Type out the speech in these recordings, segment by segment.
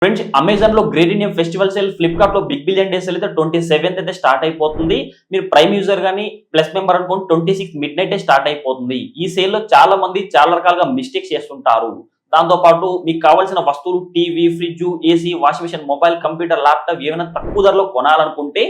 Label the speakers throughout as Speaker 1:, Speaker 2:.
Speaker 1: Friends, Amazon లో great Indian festival sale, Flipkart లో big billion day sale అయితే 27th అయితే స్టార్ట్ అయిపోతుంది. మీరు ప్రైమ్ యూజర్ గానీ ప్లస్ మెంబర్ అనుకోండి 26 మిడ్ నైట్ స్టార్ట్ అయిపోతుంది. ఈ సేల్ లో చాలా మంది చాలా రకాలుగా మిస్టేక్స్ చేస్తుంటారు. దాంతో పాటు మీకు కావాల్సిన వస్తువులు TV, fridge, AC, washing machine, mobile, computer, laptop ఏమైనా తక్కువ ధరలో కొనాలనుకుంటే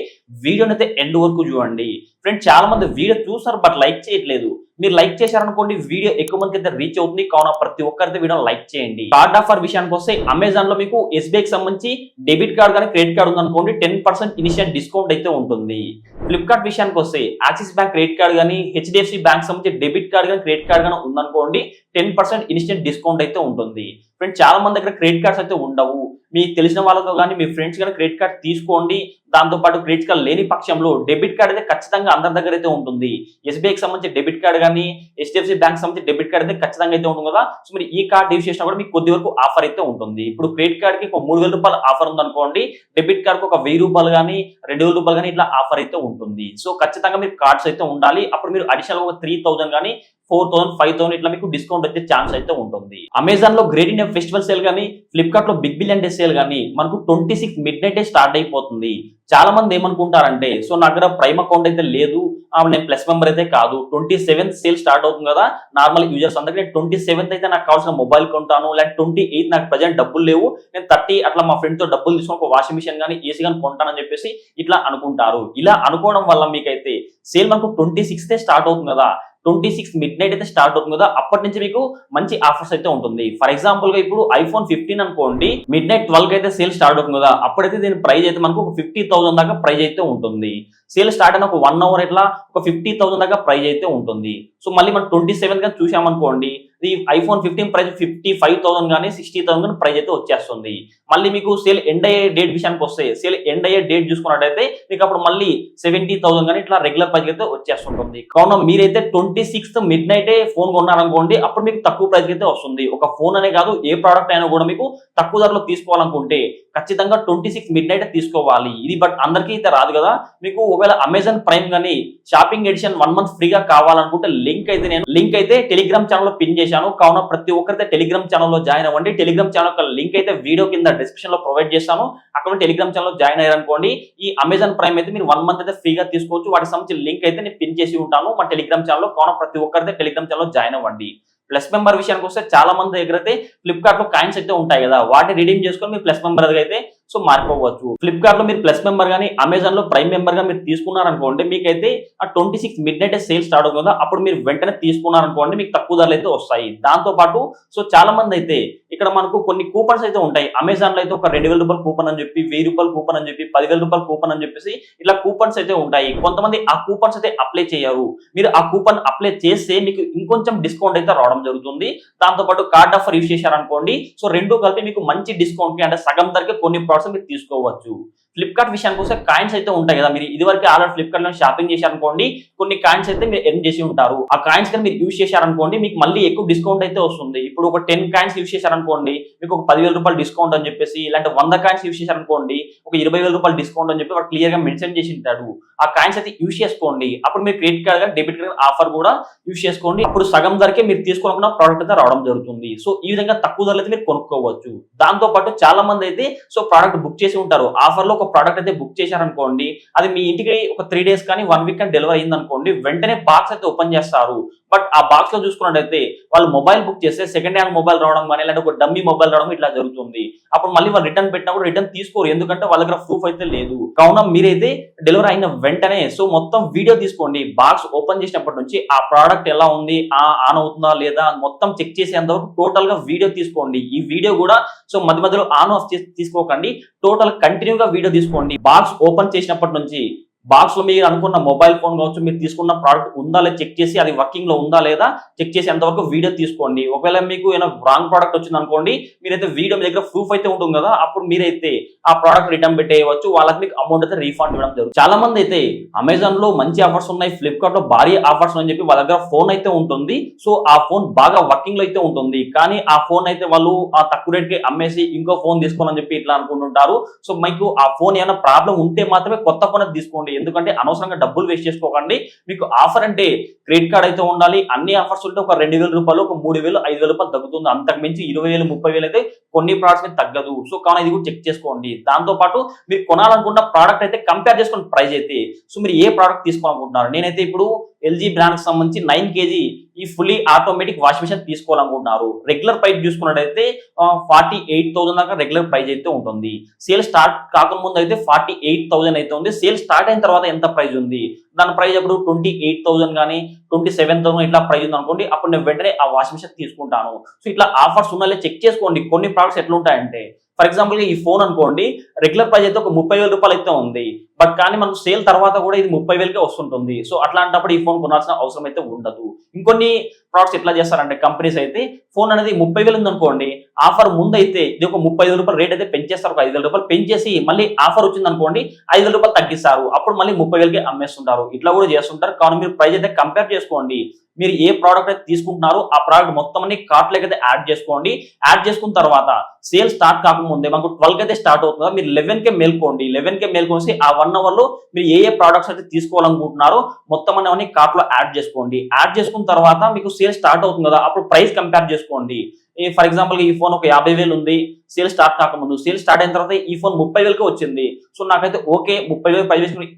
Speaker 1: వీడియోని అయితే ఎండ్ వరకు చూడండి. ఫ్రెండ్స్, చాలా మంది వీడియో చూస్తారు బట్ లైక్ చేయట్లేదు. మీరు లైక్ చేశారనుకోండి వీడియో ఎక్కువ మందికి అయితే రీచ్ అవుతుంది. కావున ప్రతి ఒక్కరితో వీడియో లైక్ చేయండి. కార్డ్ ఆఫర్ విషయానికి వస్తే అమెజాన్ లో మీకు ఎస్బీఐకి సంబంధించి డెబిట్ కార్డ్ కానీ క్రెడిట్ కార్డ్ ఉందనుకోండి 10% ఇనిషియల్ డిస్కౌంట్ అయితే ఉంటుంది. ఫ్లిప్కార్ట్ విషయానికి వస్తే యాక్సిస్ బ్యాంక్ క్రెడిట్ కార్డ్ కానీ హెచ్డిఎఫ్సి బ్యాంక్ సంబంధించి డెబిట్ కార్డ్ కానీ క్రెడిట్ కార్డ్ కానీ ఉందనుకోండి 10% ఇనిషియల్ డిస్కౌంట్ అయితే ఉంటుంది. ఫ్రెండ్స్, చాలా మంది దగ్గర క్రెడిట్ కార్డ్స్ అయితే ఉండవు. మీకు తెలిసిన వాళ్ళతో కానీ మీ ఫ్రెండ్స్ కానీ క్రెడిట్ కార్డ్ తీసుకోండి. దాంతోపాటు క్రెడిట్ కార్డ్ లేని పక్షంలో డెబిట్ కార్డ్ అయితే ఖచ్చితంగా అందరి దగ్గర అయితే ఉంటుంది. ఎస్బీఐకి సంబంధించి డెబిట్ కార్డ్ కానీ హెచ్డిఎఫ్సి బ్యాంక్ సంబంధించి డెబిట్ కార్డ్ అయితే ఖచ్చితంగా అయితే ఉంటుంది కదా. సో మీరు ఈ కార్డ్ యూజ్ చేసినా కూడా మీకు కొద్ది వరకు ఆఫర్ అయితే ఉంటుంది. ఇప్పుడు క్రెడిట్ కార్డ్ కి ఒక 3000 రూపాయల ఆఫర్ ఉందనుకోండి, డెబిట్ కార్డ్ కి ఒక 1000 రూపాయలు కానీ 2000 రూపాయలు కానీ ఇట్లా ఆఫర్ అయితే ఉంటుంది. సో ఖచ్చితంగా మీరు కార్డ్స్ అయితే ఉండాలి. అప్పుడు మీరు అడిషనల్ ఒక 3000 కానీ 4000, 5000 ఇట్లా మీకు డిస్కౌంట్ వచ్చే ఛాన్స్ అయితే ఉంటుంది. అమెజాన్ లో గ్రేట్ ఇండియన్ ఫెస్టివల్ సేల్ కానీ ఫ్లిప్కార్ట్ లో బిగ్ బిలియన్ డే సేల్ కానీ మనకు 26 మిడ్ నైట్ స్టార్ట్ అయిపోతుంది. చాలా మంది ఏమనుకుంటారంటే, సో నా దగ్గర ప్రైమ్ అకౌంట్ అయితే లేదు, నేను ప్లస్ మెంబర్ అయితే కాదు, 27th సేల్ స్టార్ట్ అవుతుంది కదా నార్మల్ యూజర్స్ అందరికీ, నేను 27th అయితే నాకు కావాల్సిన మొబైల్ కొంటాను, లేకపోతే 28 నాకు ప్రజెంట్ డబ్బులు లేవు, నేను 30 అట్లా మా ఫ్రెండ్ తో డబ్బులు తీసుకొని ఒక వాషింగ్ మిషన్ కానీ ఏసీ కానీ కొంటానని చెప్పేసి ఇట్లా అనుకుంటారు. ఇలా అనుకోవడం వల్ల మీకైతే సేల్ మనకు 26th స్టార్ట్ అవుతుంది కదా, 26 మిడ్ నైట్ అయితే స్టార్ట్ అవుతుంది కదా, అప్పటి నుంచి మీకు మంచి ఆఫర్స్ అయితే ఉంటుంది. ఫర్ ఎగ్జాంపుల్ గా ఇప్పుడు ఐఫోన్ 15 అనుకోండి, మిడ్ నైట్ 12 అయితే సేల్ స్టార్ట్ అవుతుంది కదా, అప్పుడైతే దీని ప్రైస్ అయితే మనకు ఒక 50,000 దాకా ప్రైస్ అయితే ఉంటుంది. సేల్ స్టార్ట్ అయిన ఒక 1 అవర్ ఇట్లా ఒక 50,000 దాకా ప్రైస్ అయితే ఉంటుంది. సో మళ్ళీ మనం 27 గా చూసామనుకోండి, ఈ ఐఫోన్ 15 ప్రైస్ 55,000 కానీ 60,000 కానీ ప్రైస్ అయితే వచ్చేస్తుంది. మళ్ళీ మీకు సేల్ ఎండ్ అయ్యే డేట్ విషయానికి వస్తే, సేల్ ఎండ్ అయ్యే డేట్ చూసుకున్నట్టయితే మీకు అప్పుడు మళ్ళీ 70,000 కానీ ఇట్లా రెగ్యులర్ ప్రైస్ అయితే వచ్చేస్తుంటుంది. కావున మీరైతే 26th మిడ్ నైట్ ఫోన్ కొన్నారనుకోండి, అప్పుడు మీకు తక్కువ ప్రైస్ అయితే వస్తుంది. ఒక ఫోన్ అనే కాదు, ఏ ప్రోడక్ట్ అయినా కూడా మీకు తక్కువ ధరలో తీసుకోవాలనుకుంటే ఖచ్చితంగా 26 మిడ్ నైట్ తీసుకోవాలి. ఇది బట్ అందరికీ అయితే రాదు కదా. మీకు ఒకవేళ అమెజాన్ ప్రైమ్ కానీ షాపింగ్ ఎడిషన్ 1 మంత్ ఫ్రీగా కావాలనుకుంటే లింక్ అయితే టెలిగ్రామ్ ఛానల్ లో పిన్ చేశాను. కావున ప్రతి ఒక్కరైతే టెలిగ్రామ్ ఛానల్ లో జాయిన్ అవ్వండి. టెలిగ్రామ్ ఛానల్ యొక్క లింక్ అయితే వీడియో కింద డిస్క్రిప్షన్ లో ప్రొవైడ్ చేస్తాను. అక్కడ టెలిగ్రామ్ ఛానల్ లో జాయిన్ అయ్యారనుకోండి, ఈ అమెజాన్ ప్రైమ్ అయితే మీరు 1 మంత్ అయితే ఫ్రీగా తీసుకోవచ్చు. వాటికి సంబంధించిన లింక్ అయితే నేను పిన్ చేసి ఉంటాను మా టెలిగ్రామ్ ఛానల్ లో. కావున ప్రతి ఒక్కరైతే టెలిగ్రామ్ ఛానల్ లో జాయిన్ అవ్వండి. ప్లస్ మెంబర్ విషయానికి వస్తే చాలా మంది దగ్గర అయితే ఫ్లిప్కార్ట్ లో కాయిన్స్ అయితే ఉంటాయి కదా, వాటిని రిడీమ్ చేసుకొని మీరు ప్లస్ మెంబర్ అయితే సో మారిపోవచ్చు. ఫ్లిప్కార్ట్ లో మీరు ప్లస్ మెంబర్ కానీ అమెజాన్ లో ప్రైమ్ మెంబర్ గా మీరు తీసుకున్నారనుకోండి, మీకైతే ఆ 26 మిడ్ నైట్ సేల్ స్టార్ట్ అవుతుంది కదా, అప్పుడు మీరు వెంటనే తీసుకున్నారనుకోండి మీకు తక్కువ ధరలు అయితే వస్తాయి. దాంతో పాటు సో చాలా మంది అయితే ఇక్కడ మనకు కొన్ని కూపన్స్ అయితే ఉంటాయి. అమెజాన్ లో అయితే ఒక 2000 రూపాయల కూపన్ అని చెప్పి, 1000 రూపాయల కూపన్ అని చెప్పి, 10,000 రూపాయల కూపన్ అని చెప్పేసి ఇట్లా కూపన్స్ అయితే ఉంటాయి. కొంతమంది ఆ కూపన్స్ అయితే అప్లై చేయరు. మీరు ఆ కూపన్ అప్లై చేస్తే మీకు ఇంకొంచెం డిస్కౌంట్ అయితే రావడం జరుగుతుంది. దాంతో పాటు కార్డ్ ఆఫర్ యూజ్ చేశారనుకోండి, సో రెండు కలిపి మీకు మంచి డిస్కౌంట్ కి అంటే సగం ధరకే కొన్ని ప్రోడక్ట్స్ మీరు తీసుకోవచ్చు. ఫ్లిప్కార్ట్ విషయానికి వస్తే కాయిన్స్ అయితే ఉంటాయి కదా, మీరు ఇదివరకు ఆల్రెడీ ఫ్లిప్కార్ట్ లో షాపింగ్ చేశారనుకోండి, కొన్ని కాయిన్స్ అయితే మీరు ఎర్న్ చేసి ఉంటారు. ఆ కాయిన్స్ కానీ మీరు యూజ్ చేశారనుకోండి, మీకు మళ్ళీ ఎక్కువ డిస్కౌంట్ అయితే వస్తుంది. ఇప్పుడు ఒక 10 కాయిన్స్ యూజ్ చేశారనుకోండి, మీకు ఒక 10,000 రూపాయలు డిస్కౌంట్ అని చెప్పేసి, ఇలాంటి 100 కాయిన్స్ యూజ్ చేశారనుకోండి ఒక 20,000 రూపాయలు డిస్కౌంట్ అని చెప్పి వాడు క్లియర్ గా మెన్షన్ చేసి ఉంటాడు. ఆ కాయిన్స్ అయితే యూజ్ చేసుకోండి. అప్పుడు మీరు క్రెడిట్ కార్డ్ కానీ డెబిట్ కార్డ్ ఆఫర్ కూడా యూజ్ చేసుకోండి. అప్పుడు సగం ధరకే మీరు తీసుకోవాలనుకున్న ప్రోడక్ట్ అయితే రావడం జరుగుతుంది. సో ఈ విధంగా తక్కువ ధరలు అయితే మీరు కొనుక్కోవచ్చు. దాంతో పాటు చాలా మంది అయితే సో ప్రోడక్ట్ బుక్ చేసి ఉంటారు. ఆఫర్ లో ఒక ప్రోడక్ట్ అయితే బుక్ చేశారనుకోండి, అది మీ ఇంటికి ఒక 3 days కానీ 1 week కానీ డెలివరీ అయింది అనుకోండి, వెంటనే బాక్స్ అయితే ఓపెన్ చేస్తారు. బట్ ఆ బాక్స్ లో చూసుకున్నట్టయితే వాళ్ళు మొబైల్ బుక్ చేస్తే సెకండ్ హ్యాండ్ మొబైల్ రావడం కానీ లేదంటే ఒక డమ్మీ మొబైల్ రావడం ఇట్లా జరుగుతుంది. అప్పుడు మళ్ళీ వాళ్ళు రిటర్న్ పెట్టినప్పుడు రిటర్న్ తీసుకోరు, ఎందుకంటే వాళ్ళ దగ్గర ప్రూఫ్ అయితే లేదు. కావున మీరైతే డెలివరీ అయిన వెంటనే సో మొత్తం వీడియో తీసుకోండి. బాక్స్ ఓపెన్ చేసినప్పటి నుంచి ఆ ప్రోడక్ట్ ఎలా ఉంది, ఆన్ అవుతుందా లేదా మొత్తం చెక్ చేసేంత వరకు టోటల్ గా వీడియో తీసుకోండి. ఈ వీడియో కూడా సో మధ్య మధ్యలో ఆన్ ఆఫ్ తీసుకోకండి, టోటల్ కంటిన్యూగా వీడియో తీసుకోండి. బాక్స్ ఓపెన్ చేసినప్పటి నుంచి బాక్స్ లో మీరు అనుకున్న మొబైల్ ఫోన్ కావచ్చు, మీరు తీసుకున్న ప్రోడక్ట్ ఉందా లేదా చెక్ చేసి అది వర్కింగ్ లో ఉందా లేదా చెక్ చేసి ఎంతవరకు వీడియో తీసుకోండి. ఒకవేళ మీకు ఏమైనా రాంగ్ ప్రోడక్ట్ వచ్చింది అనుకోండి, మీరైతే వీడియో మీ దగ్గర ప్రూఫ్ అయితే ఉంటుంది కదా, అప్పుడు మీరైతే ఆ ప్రోడక్ట్ రిటర్న్ పెట్టేయవచ్చు, వాళ్ళకి మీకు అమౌంట్ అయితే రీఫండ్ ఇవ్వడం జరుగుతుంది. చాలా మంది అయితే అమెజాన్ లో మంచి ఆఫర్స్ ఉన్నాయి, ఫ్లిప్కార్ట్ లో భారీ ఆఫర్స్ అని చెప్పి వాళ్ళ దగ్గర ఫోన్ అయితే ఉంటుంది. సో ఆ ఫోన్ బాగా వర్కింగ్ లో అయితే ఉంటుంది, కానీ ఆ ఫోన్ అయితే వాళ్ళు ఆ తక్కువ రేట్ కి అమ్మేసి ఇంకో ఫోన్ తీసుకోవాలని చెప్పి ఇట్లా అనుకుంటుంటారు. సో మీకు ఆ ఫోన్ ఏమైనా ప్రాబ్లం ఉంటే మాత్రమే కొత్త ఫోన్ తీసుకోండి. తీసుకోండి. ఎందుకంటే అనవసరంగా డబ్బులు వేస్ట్ చేసుకోకండి. మీకు ఆఫర్ అంటే క్రెడిట్ కార్డ్ అయితే ఉండాలి. అన్ని ఆఫర్స్ ఉంటే ఒక 2,000 రూపాయలు, ఒక 3,000, 5,000 రూపాయలు తగ్గుతుంది. అంతకు మించి 20,000, 30,000 అయితే కొన్ని ప్రొడక్ట్స్ మీద తగ్గదు. సో కావున ఇది కూడా చెక్ చేసుకోండి. దాంతో పాటు మీరు కొనాలనుకున్న ప్రోడక్ట్ అయితే కంపేర్ చేసుకోండి ప్రైస్ అయితే. సో మీరు ఏ ప్రోడక్ట్ తీసుకోవాలనుకుంటున్నారు? నేనైతే ఇప్పుడు ఎల్జీ బ్రాండ్ కి సంబంధించి 9 kg ఈ ఫుల్లీ ఆటోమేటిక్ వాషింగ్ మిషన్ తీసుకోవాలనుకుంటున్నారు. రెగ్యులర్ ప్రైస్ చూసుకున్నట్టయితే 48,000 దాకా రెగ్యులర్ ప్రైస్ అయితే ఉంటుంది. సేల్ స్టార్ట్ కాకముందు అయితే 48,000 అయితే ఉంది. సేల్ స్టార్ట్ అయిన తర్వాత ఎంత ప్రైస్ ఉంది? దాని ప్రైస్ అప్పుడు 28,000 కానీ 27,000 ఇట్లా ప్రైస్ ఉంది అనుకోండి, అప్పుడు నేను వెంటనే ఆ వాషింగ్ మిషన్ తీసుకుంటాను. సో ఇట్లా ఆఫర్స్ ఉన్నాయో చెక్ చేసుకోండి. కొన్ని ప్రోడక్ట్స్ ఎట్లా ఉంటాయంటే, ఫర్ ఎగ్జాంపుల్ ఈ ఫోన్ అనుకోండి, రెగ్యులర్ ప్రైస్ అయితే ఒక 30,000 రూపాయలు అయితే ఉంది. బట్ కానీ మనకు సేల్ తర్వాత కూడా ఇది 30,000కే వస్తుంటుంది. సో అట్లాంటప్పుడు ఈ ఫోన్ కొనాల్సిన అవసరం అయితే ఉండదు. ఇంకొన్ని ప్రోడక్ట్స్ ఎట్లా చేస్తారంటే కంపెనీస్ అయితే, ఫోన్ అనేది 30,000 ఉంది అనుకోండి, ఆఫర్ ముందు అయితే ఇది ఒక 35,000 రూపాయలు రేట్ అయితే పెంచేస్తారు. ఒక 5,000 రూపాయలు పెంచేసి మళ్ళీ ఆఫర్ వచ్చింది అనుకోండి, 5,000 రూపాయలు తగ్గిస్తారు. అప్పుడు మళ్ళీ 30,000కి అమ్మేస్తుంటారు. ఇట్లా కూడా చేస్తుంటారు. కానీ మీరు ప్రైస్ అయితే కంపేర్ చేసుకోండి. మీరు ఏ ప్రోడక్ట్ అయితే తీసుకుంటున్నారో ఆ ప్రోడక్ట్ మొత్తం అన్ని కార్ట్ లోకి అయితే యాడ్ చేసుకోండి. యాడ్ చేసుకున్న తర్వాత సేల్ స్టార్ట్ కాకముందే మనకు 12కి అయితే స్టార్ట్ అవుతుందా, మీరు 11కే మేల్కోండి. 11కే మేల్కొసి ఆ 1 అవర్ లో మీరు ఏ ప్రోడక్ట్స్ అయితే తీసుకోవాలనుకుంటున్నారో మొత్తం అన్ని కార్ట్ లో యాడ్ చేసుకోండి. యాడ్ చేసుకున్న తర్వాత మీకు సేల్ స్టార్ట్ అవుతుంది కదా, అప్పుడు ప్రైస్ కంపేర్ చేసుకోండి. ఫర్ ఎగ్జాంపుల్ ఈ ఫోన్ ఒక 50,000 ఉంది, సేల్ స్టార్ట్ కాకముందు. సేల్ స్టార్ట్ అయిన తర్వాత ఈ ఫోన్ 30,000కే వచ్చింది. సో నాకైతే ఓకే, 30,000 ప్రైస్ వేసుకుని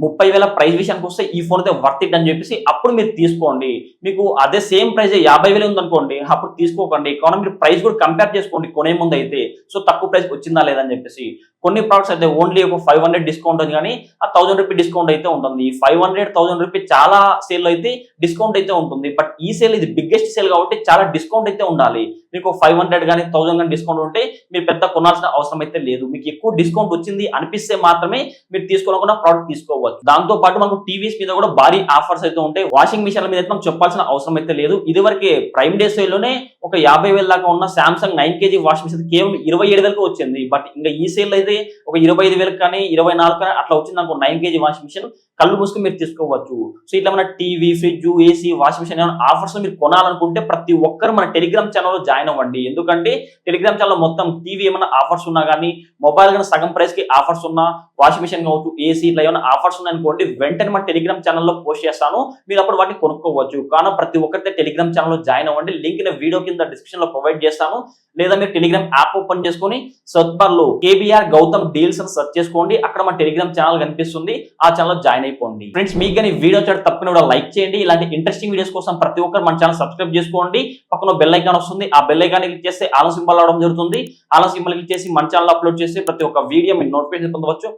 Speaker 1: 30,000 ప్రైస్ విషయానికి వస్తే ఈ ఫోన్ అయితే వర్త్ ఇట్ అని చెప్పేసి అప్పుడు మీరు తీసుకోండి. మీకు అదే సేమ్ ప్రైస్ 50,000 ఉందనుకోండి, అప్పుడు తీసుకోకండి. కావున మీరు ప్రైస్ కూడా కంపేర్ చేసుకోండి కొనే ముందు అయితే. సో తక్కువ ప్రైస్ వచ్చిందా లేదని చెప్పేసి. కొన్ని ప్రోడక్ట్స్ అయితే ఓన్లీ ఒక 500 డిస్కౌంట్ ఉంది కానీ ఆ 1,000 రూపీ డిస్కౌంట్ అయితే ఉంటుంది. 500, 1,000 రూపీ చాలా సేల్ అయితే డిస్కౌంట్ అయితే ఉంటుంది. బట్ ఈ సేల్ ఇది బిగ్గెస్ట్ సేల్ కాబట్టి చాలా డిస్కౌంట్ అయితే ఉండాలి. మీకు 500 కానీ 1,000 కానీ డిస్కౌంట్ ఉంటే మీరు పెద్ద కొనాల్సిన అవసరం అయితే లేదు. మీకు ఎక్కువ డిస్కౌంట్ వచ్చింది అనిపిస్తే మాత్రమే మీరు తీసుకోవాలనుకున్న ప్రోడక్ట్ తీసుకోవచ్చు. దాంతో పాటు మనకు టీవీస్ మీద కూడా భారీ ఆఫర్స్ అయితే ఉంటాయి. వాషింగ్ మిషన్ల మీద అయితే మనం చెప్పాల్సిన అవసరం అయితే లేదు. ఇదివరకే ప్రైమ్ డే సేల్ లోనే ఒక 50,000 దాకా ఉన్న సామ్సంగ్ 9 kg వాషింగ్ మిషన్ కేవలం 27,000కి వచ్చింది. బట్ ఇంకా ఈ సేల్ అయితే ఒక 25,000 కానీ 24 కానీ అట్లా వచ్చింది అనుకో 9 kg వాషింగ్ మిషన్, కళ్ళు మూసుకుని మీరు తీసుకోవచ్చు. సో ఇట్లా మన TV, fridge, AC, washing machine ఏమైనా ఆఫర్స్ మీరు కొనాలనుకుంటే ప్రతి ఒక్కరు మన టెలిగ్రామ్ ఛానల్లో జాయిన్ అవ్వండి. ఎందుకంటే టెలిగ్రామ్ ఛానల్ మొత్తం టీవీ ఏమైనా ఆఫర్స్ ఉన్నా కానీ, మొబైల్ కానీ సగం ప్రైస్ కి ఆఫర్స్ ఉన్నా, వాషింగ్ మిషన్ కావచ్చు, ఏసీ ఇట్లా ఏమైనా ఆఫర్స్ ఉన్నాయనుకోండి, వెంటనే మన టెలిగ్రామ్ ఛానల్లో పోస్ట్ చేస్తాను. మీరు అప్పుడు వాటిని కొనుక్కోవచ్చు. కానీ ప్రతి ఒక్కరితే టెలిగ్రామ్ ఛానల్లో జాయిన్ అవ్వండి. లింక్ వీడియో కింద డిస్క్రిప్షన్ లో ప్రొవైడ్ చేస్తాను. లేదా మీరు టెలిగ్రామ్ యాప్ ఓపెన్ చేసుకొని సర్చ్ బార్ లో కేబీఆర్ గౌతమ్ డీల్స్ అని సెర్చ్ చేసుకోండి. అక్కడ మన టెలిగ్రామ్ ఛానల్ కనిపిస్తుంది. ఆ ఛానల్ జాయిన్ అయిపోండి. ఫ్రెండ్స్, మీకు కానీ వీడియో వచ్చాడు తప్పకుండా కూడా లైక్ చేయండి. ఇలాంటి ఇంట్రెస్టింగ్ వీడియోస్ కోసం ప్రతి ఒక్కరు మన ఛానల్ సబ్స్క్రైబ్ చేసుకోండి. పక్కన బెల్ ఐకాన్ వస్తుంది. ఆ బెల్ ఐకాన్ క్లిక్ చేస్తే ఆల్ సింబల్ రావడం జరుగుతుంది. ఆల్ సింబల్ క్లిక్ చేసి మన ఛానల్ అప్లోడ్ చేసి ప్రతి ఒక్క వీడియో మీరు నోటిఫికేషన్ పొందవచ్చు.